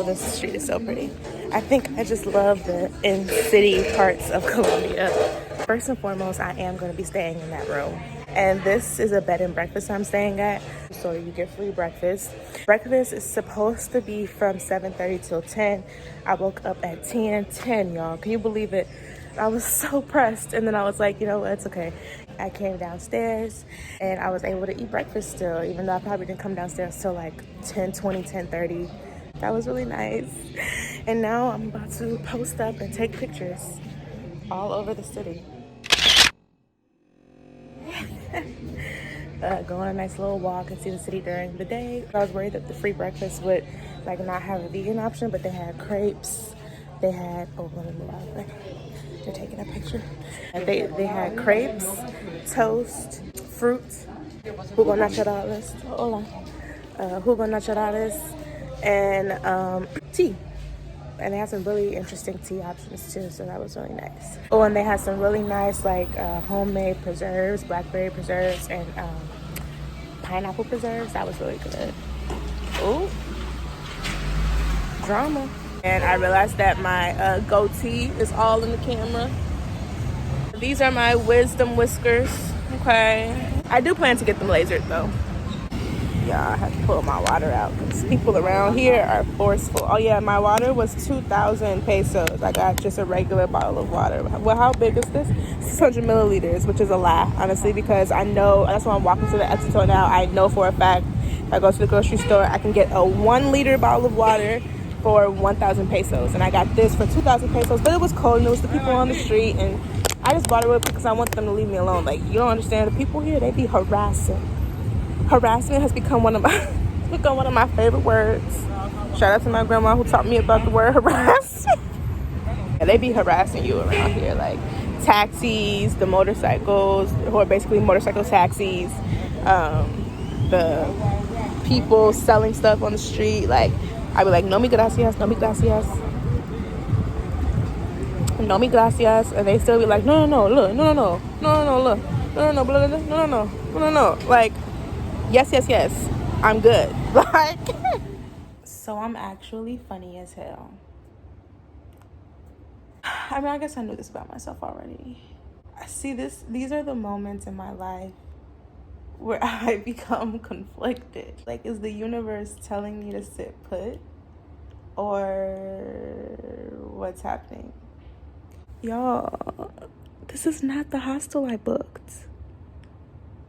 this street is so pretty. I think I just love the in-city parts of Colombia. First and foremost, I am going to be staying in that room. And this is a bed and breakfast I'm staying at. So you get free breakfast. Breakfast is supposed to be from 7:30 till 10. I woke up at 10:10, y'all. Can you believe it? I was so pressed. And then I was like, you know what, it's okay. I came downstairs and I was able to eat breakfast still, even though I probably didn't come downstairs till like 10:20, 10:30. That was really nice. And now I'm about to post up and take pictures all over the city. Go on a nice little walk and see the city during the day. I was worried that the free breakfast would like not have a vegan option, but they had crepes. They had, oh, let me move out of the way. They're taking a picture. And they had crepes, toast, fruit, jugo naturales, hola, jugo naturales, and tea. And they had some really interesting tea options too, so that was really nice. Oh, and they had some really nice like homemade preserves, blackberry preserves, and pineapple preserves. That was really good. Ooh, drama. And I realized that my goatee is all in the camera. These are my wisdom whiskers, okay? I do plan to get them lasered though. Yeah, I have to pull my water out because people around here are forceful. Oh yeah, my water was 2,000 pesos. I got just a regular bottle of water. Well, how big is this? 600 milliliters, which is a lie, honestly, because I know, that's why I'm walking to the Exito now. I know for a fact if I go to the grocery store, I can get a 1 liter bottle of water for 1,000 pesos. And I got this for 2,000 pesos, but it was cold and it was the people on the street. And I just bought it real quick because I want them to leave me alone. Like, you don't understand, the people here, they be harassing. Harassment has become one of my favorite words. Shout out to my grandma who taught me about the word harassment. And they be harassing you around here, like taxis, the motorcycles, who are basically motorcycle taxis, the people selling stuff on the street. Like, I be like, no me gracias, no me gracias, no me gracias, and they still be like, no, look, no, look, no, like, yes, I'm good. Like, so I'm actually funny as hell. I mean, I guess I knew this about myself already. I see these are the moments in my life where I become conflicted. Like, is the universe telling me to sit put? Or what's happening? Y'all, this is not the hostel I booked.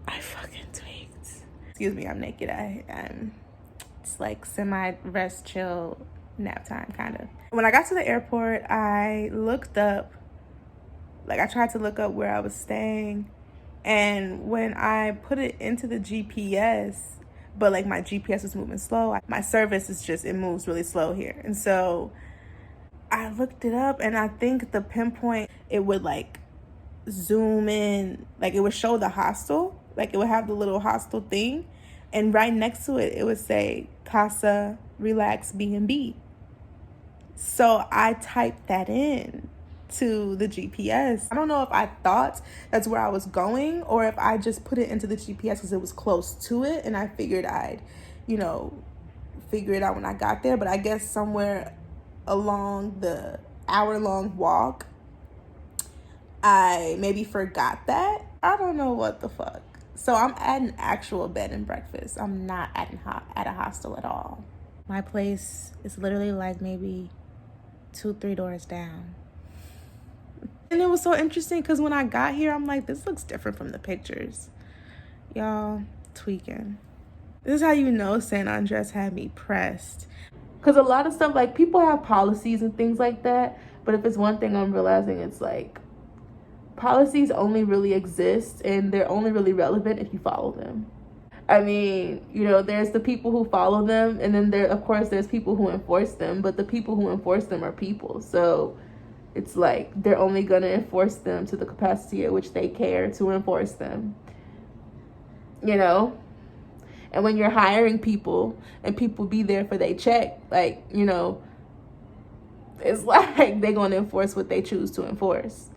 I fucking tweaked. Excuse me, I'm naked. I'm it's like semi-rest, chill, nap time, kind of. When I got to the airport, I looked up, like I tried to look up where I was staying. And when I put it into the GPS, but like my GPS was moving slow, my service is just, it moves really slow here. And so I looked it up, and I think the pinpoint, it would like zoom in, like it would show the hostel, like it would have the little hostel thing, and right next to it, it would say Casa Relax B&B. So I typed that in to the GPS. I don't know if I thought that's where I was going or if I just put it into the GPS because it was close to it, and I figured I'd, figure it out when I got there. But I guess somewhere along the hour-long walk, I maybe forgot that. I don't know what the fuck. So I'm at an actual bed and breakfast. I'm not at a hostel at all. My place is literally like maybe 2-3 doors down. And it was so interesting because when I got here, I'm like, this looks different from the pictures. Y'all, tweaking. This is how you know San Andres had me pressed. Because a lot of stuff, like, people have policies and things like that. But if it's one thing I'm realizing, it's like, policies only really exist and they're only really relevant if you follow them. I mean, there's the people who follow them, and then there's people who enforce them, but the people who enforce them are people. So it's like they're only going to enforce them to the capacity at which they care to enforce them. And when you're hiring people and people be there for their check, like, it's like they're going to enforce what they choose to enforce.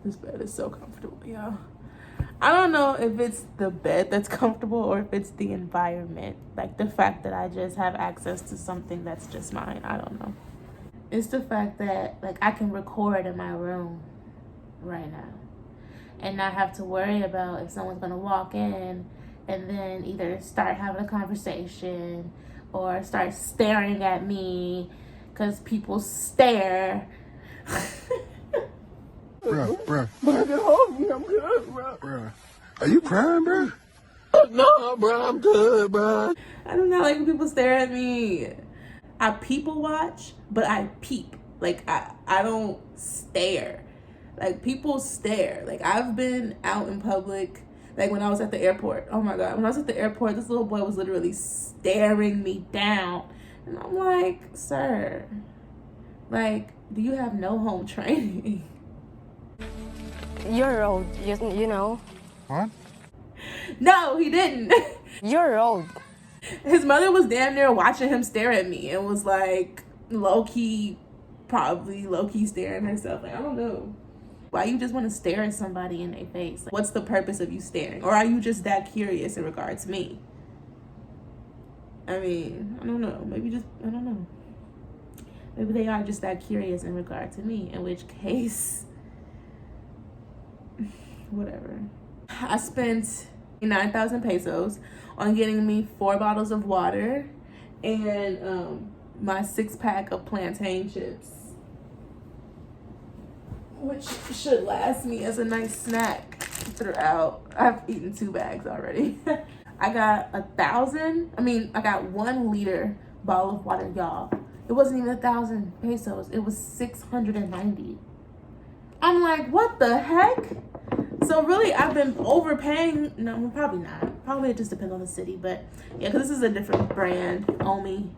This bed is so comfortable, y'all. I don't know if it's the bed that's comfortable or if it's the environment. Like the fact that I just have access to something that's just mine. I don't know. It's the fact that like I can record in my room right now and not have to worry about if someone's gonna walk in and then either start having a conversation or start staring at me, because people stare. Bruh. Get hold me. I'm good, bruh. Are you crying, bruh? No, bruh. I'm good, bruh. I do not like when people stare at me. I people watch, but I peep. Like, I don't stare. Like, people stare. Like, I've been out in public, like when I was at the airport. Oh my God. When I was at the airport, this little boy was literally staring me down. And I'm like, sir, like, do you have no home training? You're old, you know. What? No, he didn't. You're old. His mother was damn near watching him stare at me and was like low-key, probably low-key staring herself. Like, I don't know. Why you just want to stare at somebody in their face? Like, what's the purpose of you staring? Or are you just that curious in regards to me? I mean, I don't know. Maybe just, I don't know. Maybe they are just that curious in regard to me, in which case, whatever. I spent 9,000 pesos on getting me 4 bottles of water and my 6-pack of plantain chips, which should last me as a nice snack throughout. I've eaten 2 bags already. I got 1 liter bottle of water, y'all. It wasn't even 1,000 pesos. It was 690. I'm like, what the heck? So really, I've been overpaying. No, probably not. Probably it just depends on the city. But yeah, because this is a different brand, Omi.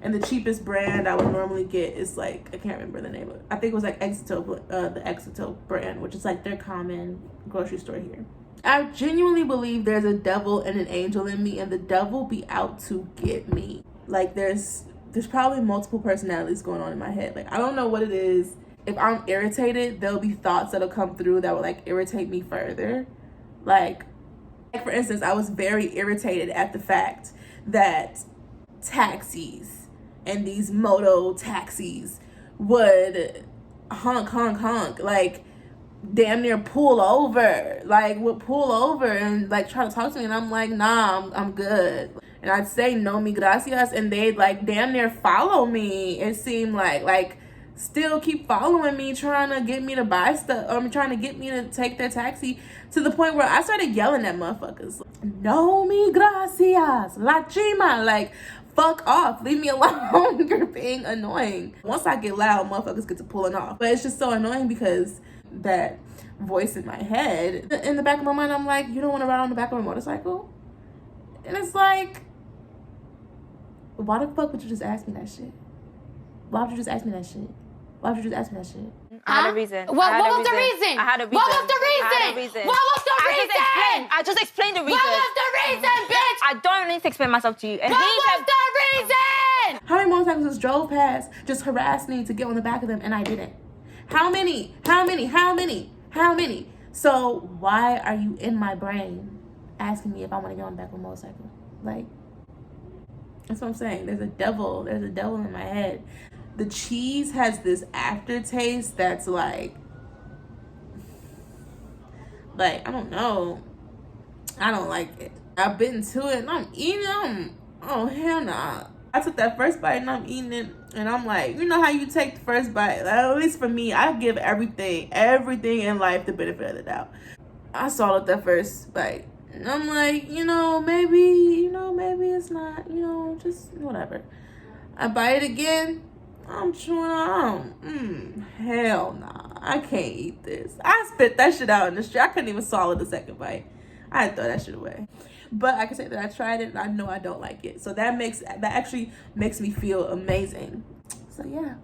And the cheapest brand I would normally get is like, I can't remember the name of it. I think it was like Exito, the Exito brand, which is like their common grocery store here. I genuinely believe there's a devil and an angel in me, and the devil be out to get me. Like there's probably multiple personalities going on in my head. Like I don't know what it is. If I'm irritated, there'll be thoughts that'll come through that will like irritate me further. Like for instance, I was very irritated at the fact that taxis and these moto taxis would honk, like damn near pull over, like would pull over and like try to talk to me, and I'm like, nah, I'm good. And I'd say no mi gracias, and they'd like damn near follow me. It seemed like still keep following me, trying to get me to buy stuff, trying to get me to take their taxi, to the point where I started yelling at motherfuckers. No mi gracias, la chima, like fuck off, leave me alone. You're being annoying. Once I get loud, motherfuckers get to pulling off. But it's just so annoying because that voice in my head, in the back of my mind, I'm like, you don't want to ride on the back of a motorcycle? And it's like, why the fuck would you just ask me that shit? Why would you just ask me that shit? Why would you just ask me that shit? I had a reason. What was the reason? I had a reason. What was the reason? I had a reason. What was the reason? I just explained the reason. What was the reason, bitch? I don't need to explain myself to you. And What was the reason? How many motorcycles just drove past, just harassed me to get on the back of them, and I didn't? How many? So why are you in my brain asking me if I want to get on the back of a motorcycle? Like, that's what I'm saying. There's a devil in my head. The cheese has this aftertaste that's like I don't know. I don't like it. I've bitten to it and I'm eating them. Oh, hell nah. I took that first bite and I'm eating it, and I'm like, you know how you take the first bite? Like, at least for me, I give everything in life the benefit of the doubt. I swallowed that first bite. And I'm like, maybe it's not, just whatever. I bite it again. I'm chewing on. Hell nah. I can't eat this. I spit that shit out in the street. I couldn't even swallow the second bite. I had to throw that shit away. But I can say that I tried it and I know I don't like it. So that actually makes me feel amazing. So yeah.